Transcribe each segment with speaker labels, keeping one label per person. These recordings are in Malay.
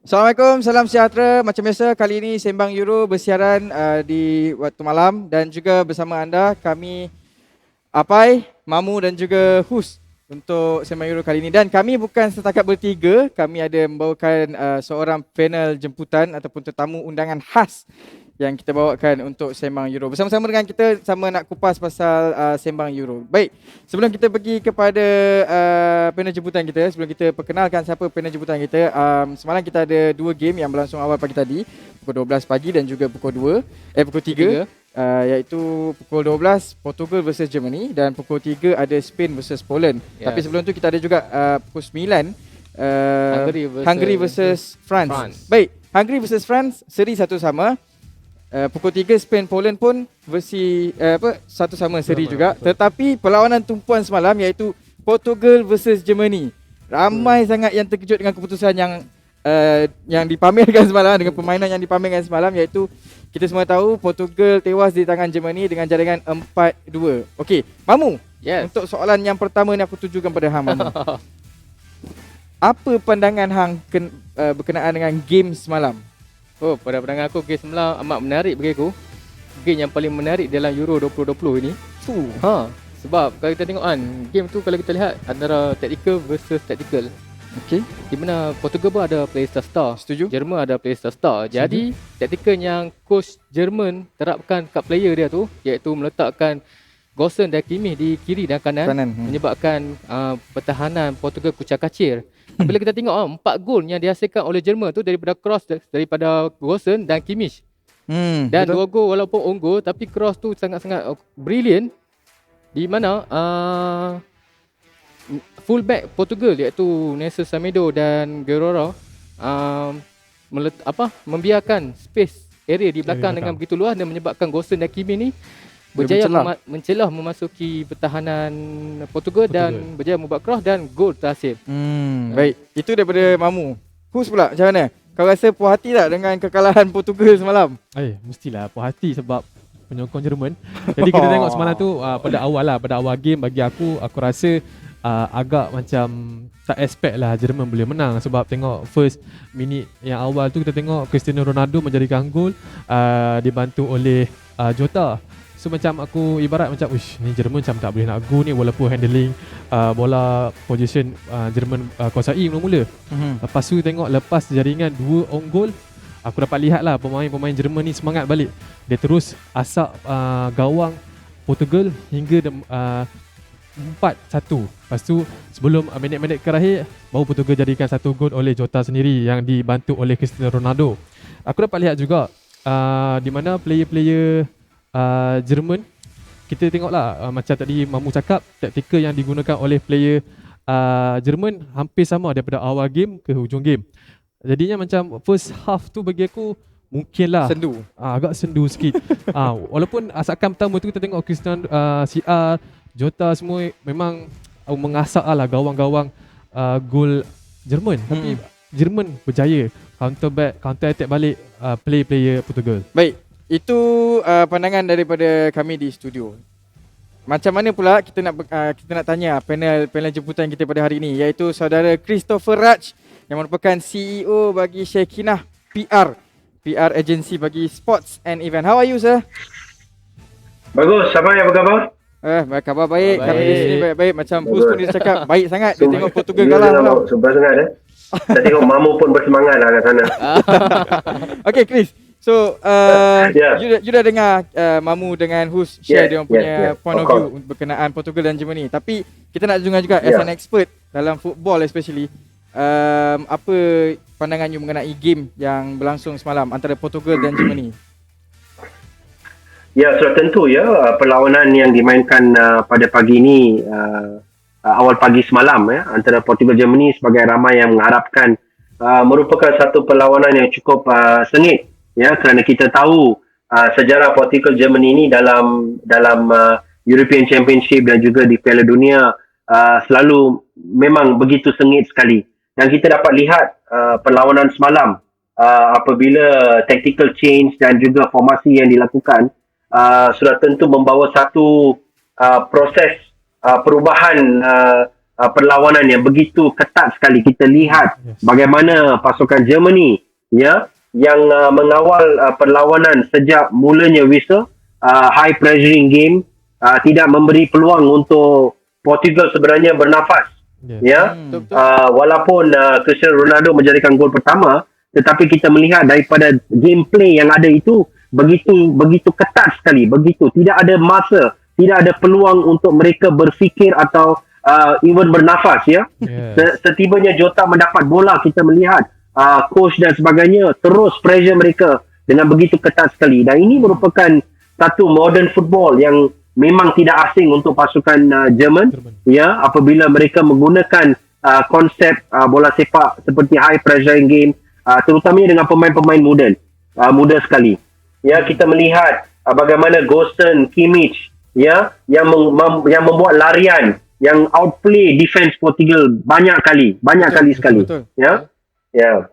Speaker 1: Assalamualaikum, salam sejahtera. Macam biasa, kali ini Sembang Euro bersiaran di waktu malam dan juga bersama anda kami Apai, Mamu dan juga Hus untuk Sembang Euro kali ini. Dan kami bukan setakat bertiga, kami ada membawakan seorang panel jemputan ataupun tetamu undangan khas yang kita bawakan untuk Sembang Euro. Bersama-sama dengan kita sama nak kupas pasal Sembang Euro. Baik, sebelum kita pergi kepada panel jemputan kita, sebelum kita perkenalkan siapa panel jemputan kita, semalam kita ada dua game yang berlangsung awal pagi tadi, pukul 12 pagi dan juga pukul 3. Iaitu pukul 12 Portugal versus Germany dan pukul 3 ada Spain versus Poland. Tapi sebelum tu kita ada juga pukul 9 Hungary versus France. Baik, Hungary versus France seri satu sama. Pukul 3 Spain Poland pun versi satu sama seri juga. Tetapi perlawanan tumpuan semalam iaitu Portugal versus Germany. Ramai sangat yang terkejut dengan keputusan yang dipamerkan semalam, dengan permainan yang dipamerkan semalam, iaitu kita semua tahu Portugal tewas di tangan Germany dengan jaringan 4-2. Okey, Mamu.
Speaker 2: Yes.
Speaker 1: Untuk soalan yang pertama ni aku tujukan pada Hang, Mamu. Apa pandangan Hang berkenaan dengan game semalam?
Speaker 2: Oh, pada pandangan aku game semalam amat menarik bagi aku. Game yang paling menarik dalam Euro 2020 ini. Sebab kalau kita tengok kan, game tu kalau kita lihat antara tactical versus tactical.
Speaker 1: Okey.
Speaker 2: Di mana Portugal pun ada player star.
Speaker 1: Setuju.
Speaker 2: Jerman ada player star. Jadi tactical yang coach Jerman terapkan kat player dia tu, iaitu meletakkan Gosens dan Kimmich di kiri dan kanan. Menyebabkan pertahanan Portugal kucak-kacir. Bila kita tengok 4 gol yang dihasilkan oleh Jerman tu daripada cross daripada Gosens dan Kimmich. Dan betul. 2 gol walaupun on goal, tapi cross tu sangat-sangat brilliant. Di mana fullback Portugal iaitu Nelson Semedo dan Guerrero membiarkan space area di belakang dengan begitu luas dan menyebabkan Gosens dan Kimmich ni berjaya mencelah memasuki pertahanan Portugal dan berjaya membuat cross dan gol terhasil.
Speaker 1: Baik, itu daripada Mamu. Hus pula, macam mana? Kau rasa puas hati tak dengan kekalahan Portugal semalam?
Speaker 3: Mestilah puas hati sebab penyokong Jerman. Jadi kita tengok semalam tu pada awal game, bagi aku rasa agak macam tak expect lah Jerman boleh menang. Sebab tengok first minit yang awal tu kita tengok Cristiano Ronaldo menjadikan gol dibantu oleh Jota. So macam aku ibarat macam ni Jerman macam tak boleh nak go ni, walaupun handling bola position Jerman kuasai mula-mula. Lepas tu tengok lepas jaringan 2 on goal, aku dapat lihat lah pemain-pemain Jerman ni semangat balik. Dia terus asak gawang Portugal hingga 4-1. Lepas tu sebelum minit-minit terakhir baru Portugal jadikan 1 gol oleh Jota sendiri yang dibantu oleh Cristiano Ronaldo. Aku dapat lihat juga di mana player-player Jerman, kita tengoklah macam tadi Mamu cakap, taktikal yang digunakan oleh player Jerman hampir sama daripada awal game ke hujung game. Jadinya macam first half tu bagi aku mungkinlah
Speaker 1: sendu.
Speaker 3: Agak sendu sikit. Walaupun asakan pertama tu kita tengok Cristiano, CR, Jota semua memang mengasak lah gawang-gawang gol Jerman. Tapi Jerman berjaya counter attack balik player Portugal.
Speaker 1: Baik, itu pandangan daripada kami di studio. Macam mana pula kita nak tanya panel jemputan kita pada hari ini, iaitu saudara Christopher Raj yang merupakan CEO bagi Shekinah PR agency bagi sports and event. How are you, sir?
Speaker 4: Bagus, Samai apa khabar?
Speaker 1: Khabar baik. Kami di sini baik-baik. Macam Hus pun dia cakap baik sangat. Dia tengok Portugal kalah pula.
Speaker 4: Super sangat Saya tengok Mamu pun bersemangat lah kat sana.
Speaker 1: Okay, Chris. So, you dah dengar Mamu dengan Hus share dia punya point of view berkenaan Portugal dan Germany. Tapi kita nak dengar juga as an expert dalam football especially, apa pandangan you mengenai game yang berlangsung semalam antara Portugal dan Germany?
Speaker 4: Ya, sudah tentu perlawanan yang dimainkan pada pagi ini, awal pagi semalam antara Portugal Germany, sebagai ramai yang mengharapkan merupakan satu perlawanan yang cukup sengit kerana kita tahu sejarah Portugal Germany ini dalam European Championship dan juga di Piala Dunia selalu memang begitu sengit sekali. Dan kita dapat lihat perlawanan semalam apabila tactical change dan juga formasi yang dilakukan sudah tentu membawa satu proses perubahan perlawanan yang begitu ketat sekali. Kita lihat bagaimana pasukan Germany ya yang mengawal perlawanan sejak mulanya whistle, high pressuring game, tidak memberi peluang untuk Portugal sebenarnya bernafas. Ya, walaupun Cristiano Ronaldo menjadikan gol pertama, tetapi kita melihat daripada gameplay yang ada itu begitu ketat sekali, begitu tidak ada masa, tidak ada peluang untuk mereka berfikir atau even bernafas ya. Setibanya Jota mendapat bola, kita melihat coach dan sebagainya terus pressure mereka dengan begitu ketat sekali, dan ini merupakan satu modern football yang memang tidak asing untuk pasukan Jerman ya, apabila mereka menggunakan konsep bola sepak seperti high pressure game, terutamanya dengan pemain-pemain muda sekali. Ya, kita melihat bagaimana Gosens, Kimmich ya yang membuat larian yang outplay defense Portugal banyak kali sekali.
Speaker 1: Betul.
Speaker 4: Ya. Ya.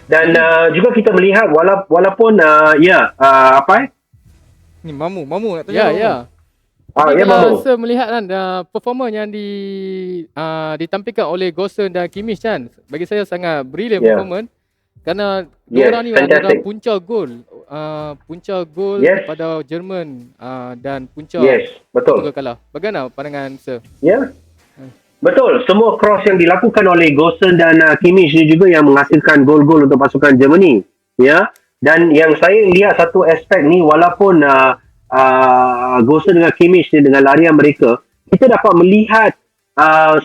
Speaker 4: Dan juga kita melihat walaupun
Speaker 1: Ni Mamu nak
Speaker 2: Ya,
Speaker 1: tanya.
Speaker 2: ya.
Speaker 4: ya
Speaker 2: Kalau
Speaker 4: mahu.
Speaker 2: saya melihat kan performa yang ditampilkan oleh Gosens dan Kimmich kan, bagi saya sangat brilliant performance, kerana dua orang ni adalah punca gol pada Jerman dan punca
Speaker 4: betul.
Speaker 2: Portugal kalah. Bagaimana pandangan Sir?
Speaker 4: Ya. Betul, semua cross yang dilakukan oleh Gosens dan Kimmich ni juga yang menghasilkan gol-gol untuk pasukan Germany. Ya. Dan yang saya lihat satu aspek ni, walaupun Gosens dengan Kimmich ni dengan larian mereka, kita dapat melihat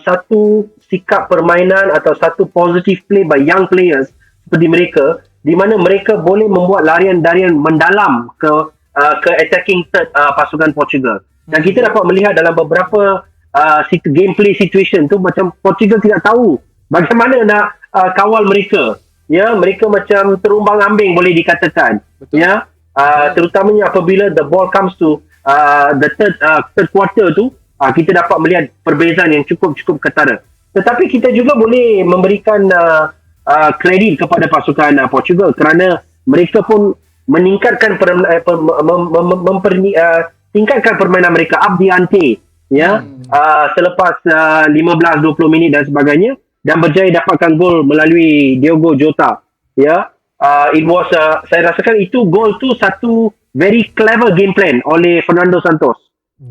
Speaker 4: satu sikap permainan atau satu positive play by young players seperti mereka, di mana mereka boleh membuat larian-larian mendalam ke attacking third pasukan Portugal. Dan kita dapat melihat dalam beberapa gameplay situation tu, macam Portugal tidak tahu bagaimana nak kawal mereka. Ya, mereka macam terumbang-ambing boleh dikatakan. Betul. Ya, terutamanya apabila the ball comes to the third quarter tu, kita dapat melihat perbezaan yang cukup ketara. Tetapi kita juga boleh memberikan kredit kepada pasukan Portugal kerana mereka pun meningkatkan tingkatkan permainan mereka up the ante ya, selepas 15-20 minit dan sebagainya, dan berjaya dapatkan gol melalui Diogo Jota ya. It was saya rasakan itu gol tu satu very clever game plan oleh Fernando Santos.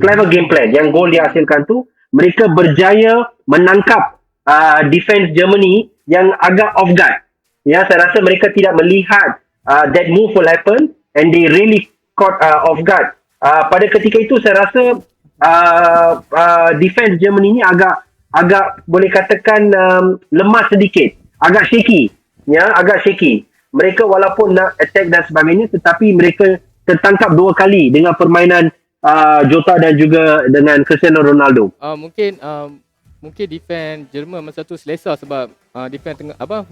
Speaker 4: Clever game plan yang gol dihasilkan tu, mereka berjaya menangkap defense Germany yang agak off guard. Ya, saya rasa mereka tidak melihat that move will happen and they really caught off guard. Pada ketika itu saya rasa defense Germany ni agak boleh katakan lemah sedikit, agak shaky. Mereka walaupun nak attack dan sebagainya, tetapi mereka tertangkap dua kali dengan permainan Jota dan juga dengan Cristiano Ronaldo.
Speaker 2: Mungkin defense Jerman masa tu selesa sebab defense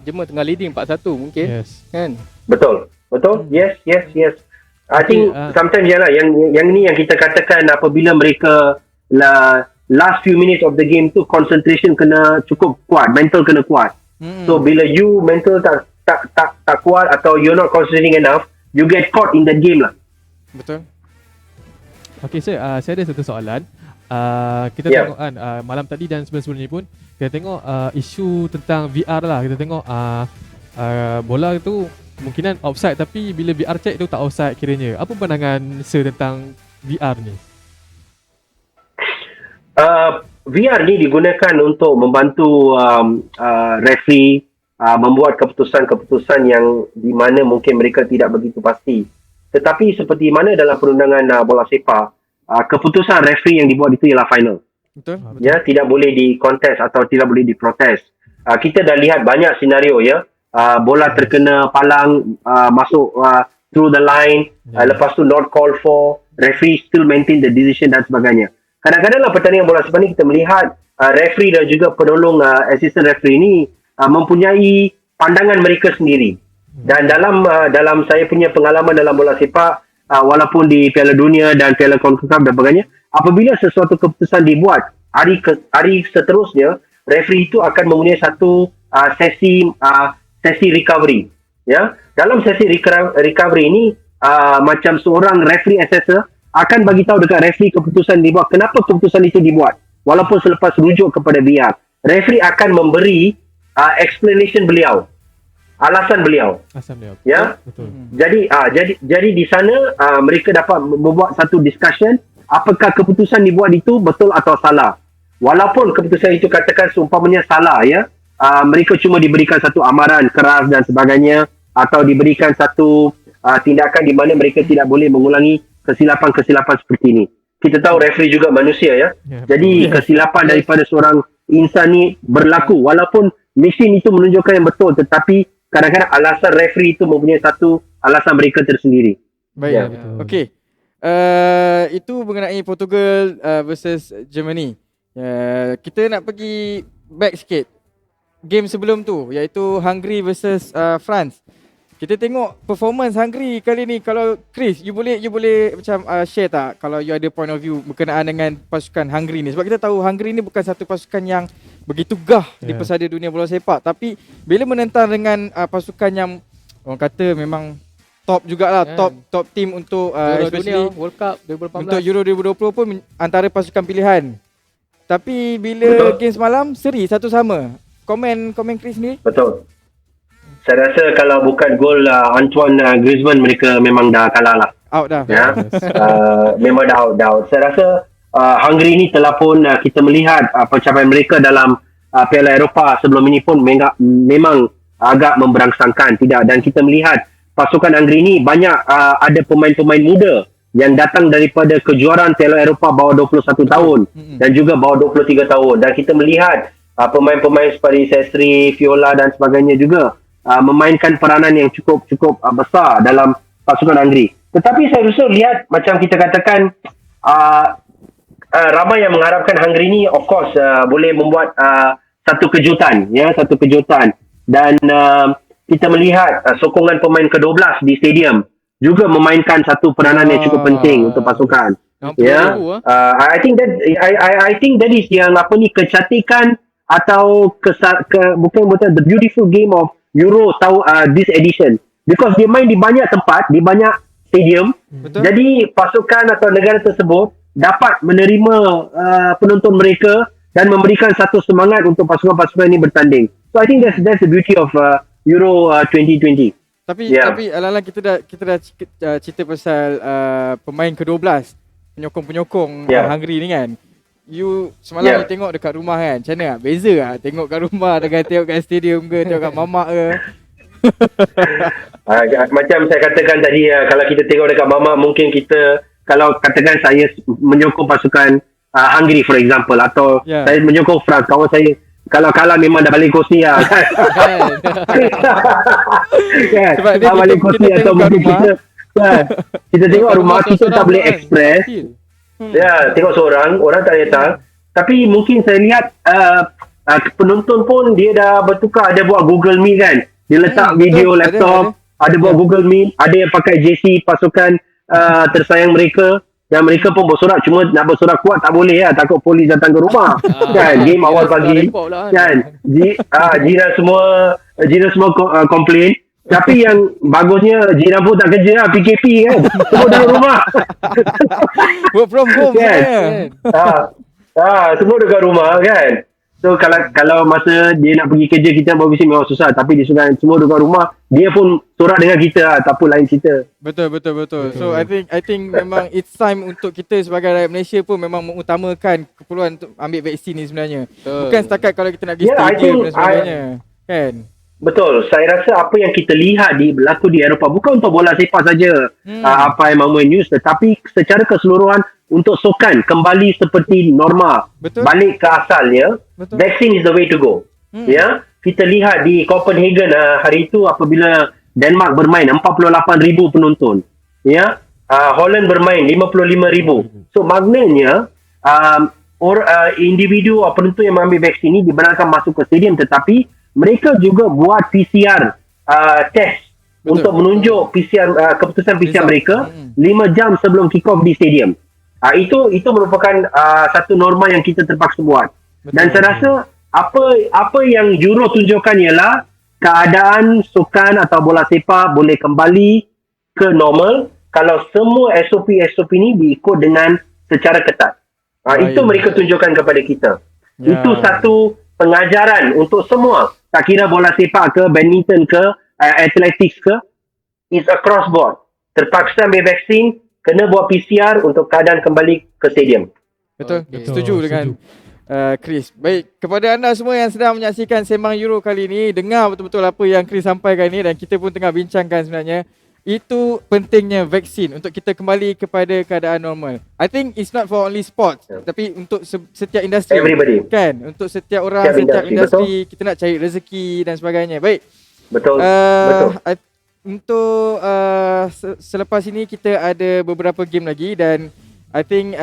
Speaker 2: Jerman tengah leading 4-1 mungkin. Kan?
Speaker 4: Betul. Yes. I think sometimes yang ni yang kita katakan apabila mereka last few minutes of the game tu concentration kena cukup kuat, mental kena kuat. So bila you mental tak kuat atau you're not concentrating enough, you get caught in that game lah.
Speaker 1: Betul.
Speaker 3: Okay, saya ada satu soalan. Kita tengok kan malam tadi dan sebelum ni pun kita tengok isu tentang VR lah. Kita tengok bola tu kemungkinan offside, tapi bila VR check tu tak offside kiranya. Apa pandangan Sir tentang VR ni?
Speaker 4: VR ni digunakan untuk membantu referee membuat keputusan-keputusan yang di mana mungkin mereka tidak begitu pasti. Tetapi seperti mana dalam perundangan bola sepak, keputusan referee yang dibuat itu ialah final.
Speaker 1: Betul.
Speaker 4: Ya, tidak boleh di-contest atau tidak boleh diprotes. Kita dah lihat banyak senario ya. Bola terkena palang, masuk through the line, lepas tu not call for, referee still maintain the decision dan sebagainya. Kadang-kadang dalam pertandingan bola sepak ni kita melihat referee dan juga penolong assistant referee ni mempunyai pandangan mereka sendiri. Dan dalam saya punya pengalaman dalam bola sepak, walaupun di Piala Dunia dan Piala CONCACAF dan sebagainya, apabila sesuatu keputusan dibuat, hari seterusnya referee itu akan mempunyai satu sesi recovery. Ya, dalam sesi recovery ini macam seorang referee assessor akan bagi tahu dekat referee keputusan dibuat, kenapa keputusan itu dibuat. walaupun selepas rujuk kepada VR, referee akan memberi explanation beliau, alasan beliau.
Speaker 3: Asam dia.
Speaker 4: Ya.
Speaker 3: Betul.
Speaker 4: Jadi di sana mereka dapat membuat satu discussion apakah keputusan dibuat itu betul atau salah. Walaupun keputusan itu katakan seumpamanya salah, ya, mereka cuma diberikan satu amaran keras dan sebagainya, atau diberikan satu tindakan di mana mereka tidak boleh mengulangi kesilapan-kesilapan seperti ini. Kita tahu referee juga manusia, ya. Jadi kesilapan daripada seorang insan ni berlaku walaupun mesin itu menunjukkan yang betul, tetapi kadang-kadang alasan referee itu mempunyai satu alasan mereka tersendiri.
Speaker 1: Baik.
Speaker 4: Ya.
Speaker 1: Okey. Itu mengenai Portugal versus Germany. Kita nak pergi back sikit. Game sebelum tu iaitu Hungary versus France. Kita tengok performance Hungary kali ni. Kalau Chris, you boleh macam share tak kalau you ada point of view berkenaan dengan pasukan Hungary ni, sebab kita tahu Hungary ni bukan satu pasukan yang begitu gah di pesada dunia bola sepak, tapi bila menentang dengan pasukan yang orang kata memang top jugalah, top team untuk especially
Speaker 2: dunia, World Cup 2018.
Speaker 1: untuk Euro 2020 pun antara pasukan pilihan. Tapi bila game semalam seri satu sama. Komen Chris ni?
Speaker 4: Betul. Saya rasa kalau bukan gol Antoine Griezmann, mereka memang dah kalah lah.
Speaker 1: Out dah.
Speaker 4: Ya. Memang dah out. Saya rasa Hungary ni telah pun kita melihat pencapaian mereka dalam Piala Eropah sebelum ini pun memang agak memberangsangkan, tidak. Dan kita melihat pasukan Hungary ni banyak ada pemain-pemain muda yang datang daripada kejuaraan Piala Eropah bawah 21 tahun dan juga bawah 23 tahun. Dan kita melihat pemain-pemain seperti Sestri, Viola dan sebagainya juga memainkan peranan yang cukup besar dalam pasukan Hungary. Tetapi saya rasa lihat macam kita katakan ramai yang mengharapkan Hungary ni of course boleh membuat satu kejutan, ya, satu kejutan. Dan kita melihat sokongan pemain ke-12 di stadium juga memainkan satu peranan yang cukup penting untuk pasukan. Ya. I think that is yang kecantikan atau bukan the beautiful game of Euro this edition, because dia main di banyak tempat, di banyak stadium. Betul. Jadi pasukan atau negara tersebut dapat menerima penonton mereka dan memberikan satu semangat untuk pasukan-pasukan ini bertanding. So I think that's the beauty of Euro 2020.
Speaker 1: Tapi ala-ala kita dah cerita pasal pemain ke-12, penyokong-penyokong Hungary ni kan. You semalam you tengok dekat rumah kan, macam mana? Beza lah tengok kat rumah dengan tengok kat stadium ke, tengok kat mamak ke?
Speaker 4: Macam saya katakan tadi, kalau kita tengok dekat mamak, mungkin kita, kalau katakan saya menyokong pasukan Hungary for example, atau saya menyokong France, kawan saya kalau kalah memang dah balik kursi lah kan.
Speaker 1: Sebab dia
Speaker 4: balik kursi atau mungkin kita tengok rumah, kita tak boleh express. Ya, tengok seorang, orang tak datang. Tapi mungkin saya lihat penonton pun dia dah bertukar, ada buat Google Meet kan. Dia letak video laptop, ada buat Google Meet, ada yang pakai jersey pasukan tersayang mereka. Dan mereka pun bersorak, cuma nak bersorak kuat tak boleh lah, takut polis datang ke rumah. Kan, game awal pagi kan. Jiran semua komplain. Tapi yang bagusnya jiran pun tak kerja lah, PKP kan. Semua duduk rumah.
Speaker 1: Work from home kan.
Speaker 4: Semua dekat rumah kan. So kalau masa dia nak pergi kerja, kita buat bisnes memang susah. Tapi dia semua dekat rumah, dia pun sorak dengan kita lah, tak pun lain cerita.
Speaker 1: Betul. So I think memang it's time untuk kita sebagai rakyat Malaysia pun memang mengutamakan keperluan untuk ambil vaksin ni sebenarnya. Bukan setakat kalau kita nak pergi stadium dan sebagainya. Kan?
Speaker 4: Betul. Saya rasa apa yang kita lihat berlaku di Eropah bukan untuk bola sepak saja, apa yang Mamu News, tetapi secara keseluruhan untuk sukan kembali seperti normal. Betul. Balik ke asalnya. Betul. Vaccine is the way to go. Ya, kita lihat di Copenhagen hari itu apabila Denmark bermain 48,000 penonton. Ya, Holland bermain 55,000. So maknanya individu penonton yang mengambil vaksin ini dibenarkan masuk ke stadium, tetapi mereka juga buat PCR test untuk menunjuk PCR keputusan PCR mereka 5 jam sebelum kick off di stadium. Itu merupakan satu norma yang kita terpaksa buat. Dan saya rasa apa yang Euro tunjukkan ialah keadaan sukan atau bola sepak boleh kembali ke normal kalau semua SOP ni diikut dengan secara ketat. Itu mereka tunjukkan kepada kita. Itu satu pengajaran untuk semua. Tak kira bola sepak ke, badminton ke, athletics ke, it's across board. Terpaksa ambil vaksin, kena buat PCR untuk keadaan kembali ke stadium.
Speaker 1: Betul.
Speaker 2: Okey.
Speaker 1: Setuju dengan Chris. Baik, kepada anda semua yang sedang menyaksikan Sembang Euro kali ini, dengar betul-betul apa yang Chris sampaikan ni, dan kita pun tengah bincangkan sebenarnya. Itu pentingnya vaksin untuk kita kembali kepada keadaan normal. I think it's not for only sports, tapi untuk setiap industri.
Speaker 4: Everybody.
Speaker 1: Kan? Untuk setiap orang, setiap industri, kita nak cari rezeki dan sebagainya. Baik.
Speaker 4: Betul.
Speaker 1: Untuk selepas ini kita ada beberapa game lagi, dan I think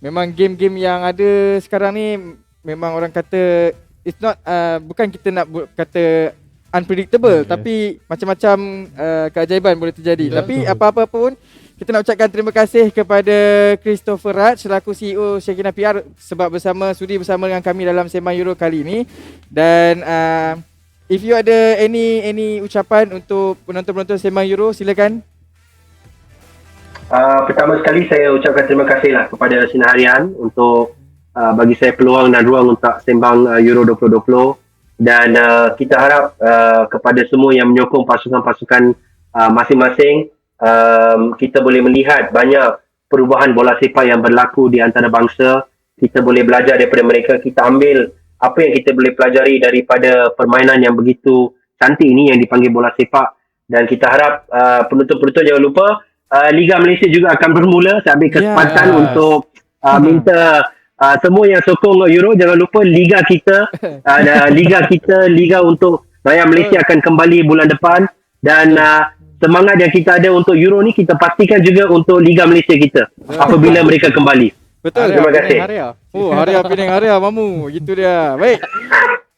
Speaker 1: memang game-game yang ada sekarang ni memang orang kata it's not bukan kita nak kata unpredictable, tapi macam-macam keajaiban boleh terjadi. Tapi apa-apa pun kita nak ucapkan terima kasih kepada Christopher Raj selaku CEO Shekina PR sebab sudi bersama dengan kami dalam Sembang Euro kali ini. Dan if you ada any ucapan untuk penonton-penonton Sembang Euro, silakan.
Speaker 4: Pertama sekali saya ucapkan terima kasihlah kepada Sinar Harian untuk bagi saya peluang dan ruang untuk sembang Euro 2020, dan kita harap kepada semua yang menyokong pasukan-pasukan masing-masing, kita boleh melihat banyak perubahan bola sepak yang berlaku di antara bangsa. Kita boleh belajar daripada mereka, kita ambil apa yang kita boleh pelajari daripada permainan yang begitu cantik ini yang dipanggil bola sepak. Dan kita harap penonton-penonton jangan lupa Liga Malaysia juga akan bermula. Saya ambil kesempatan untuk minta semua yang sokong Euro, jangan lupa liga kita, liga untuk rakyat Malaysia akan kembali bulan depan, dan semangat yang kita ada untuk Euro ni kita pastikan juga untuk Liga Malaysia kita apabila mereka kembali.
Speaker 1: Betul.
Speaker 4: Terima kasih.
Speaker 1: Haria Penang Haria Mamu, gitu dia. Baik.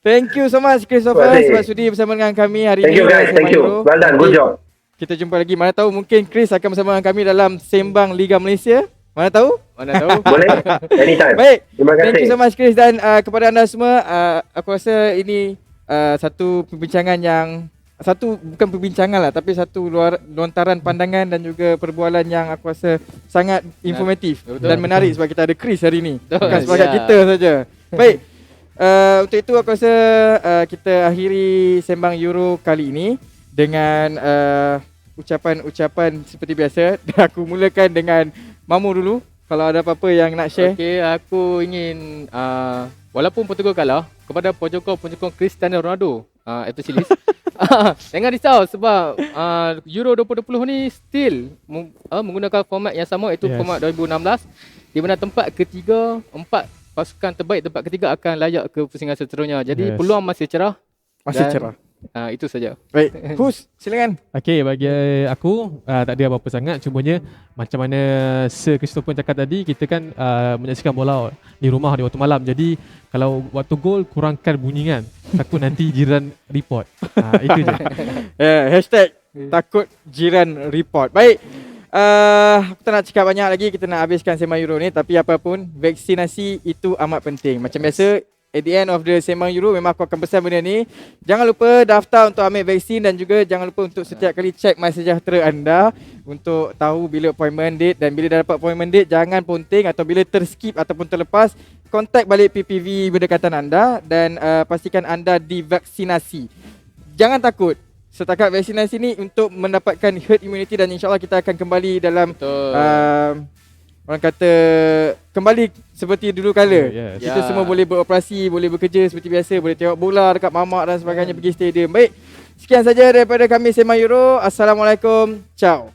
Speaker 1: Thank you so much Christopher sebab sudi bersama dengan kami hari ini.
Speaker 4: Thank you guys, thank you. Well done, good job.
Speaker 1: Kita jumpa lagi, mana tahu mungkin Chris akan bersama dengan kami dalam Sembang Liga Malaysia. Mana tahu?
Speaker 4: Boleh? Anytime.
Speaker 1: Baik.
Speaker 4: Terima kasih.
Speaker 1: Thank you so much Chris, dan kepada anda semua, aku rasa ini satu perbincangan yang bukan perbincangan lah, tapi satu lontaran pandangan dan juga perbualan yang aku rasa sangat informatif dan menarik sebab kita ada Chris hari ini. Bukan sebagai kita saja. Baik. Untuk itu aku rasa kita akhiri Sembang Euro kali ini dengan ucapan-ucapan seperti biasa. Dan aku mulakan dengan Mamu dulu, kalau ada apa-apa yang nak share.
Speaker 2: Okey, aku ingin walaupun Portugal kalah, kepada penyokong Cristiano Ronaldo especially jangan risau sebab Euro 2020 ni still menggunakan format yang sama, iaitu format 2016, di mana tempat ketiga, 4 pasukan terbaik tempat ketiga akan layak ke pusingan seterusnya. Jadi peluang masih cerah. Itu saja.
Speaker 1: Baik, Hus, silakan.
Speaker 3: Okey, bagi aku tak ada apa-apa sangat, cumanya macam mana Sir Christopher cakap tadi, kita kan menyaksikan bola di rumah di waktu malam. Jadi kalau waktu gol kurangkan bunyi kan, takut nanti jiran report. Itu je.
Speaker 1: Hashtag takut jiran report. Baik. Aku tak nak cakap banyak lagi, kita nak habiskan Sembang Euro ni. Tapi apapun, vaksinasi itu amat penting. Macam biasa, at the end of the Sembang Euro memang aku akan pesan benda ni. Jangan lupa daftar untuk ambil vaksin, dan juga jangan lupa untuk setiap kali check MySejahtera anda untuk tahu bila appointment date, dan bila dah dapat appointment date jangan ponting, atau bila terskip ataupun terlepas, kontak balik PPV berdekatan anda dan pastikan anda divaksinasi. Jangan takut. Setakat vaksinasi ni untuk mendapatkan herd immunity, dan insyaAllah kita akan kembali dalam orang kata kembali seperti dulu kala. Kita semua boleh beroperasi, boleh bekerja seperti biasa, boleh tengok bola dekat mamak dan sebagainya, pergi stadium. Baik, sekian saja daripada kami Sembang Euro. Assalamualaikum. Ciao.